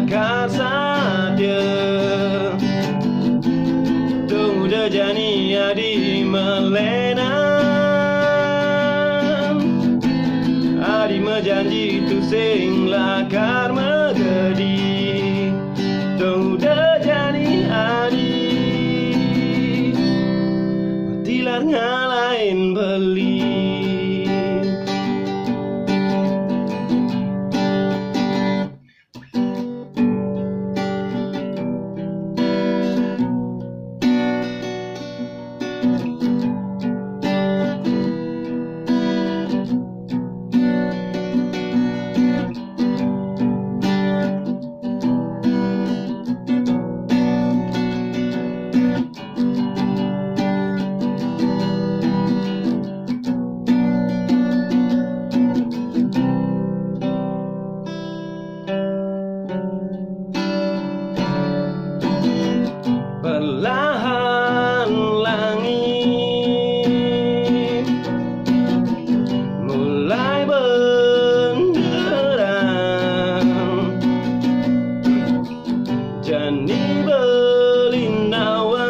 lakar saja. Tunggu dah jani adi melena, adi menjanji tu sing lakar megedi. Tunggu dah jani adi matilar ngalain beli. Perlahan langit mulai benderang, jani berlindawan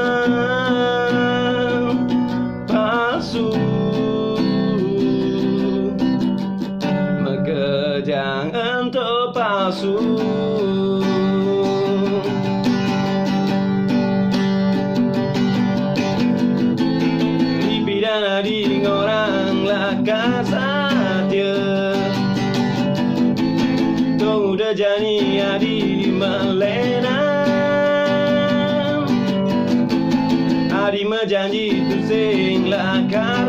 palsu, megejang untuk palsu. Di orang lakar saja. Tunggu dah jani adi melena, adi menjanji tu sing lakar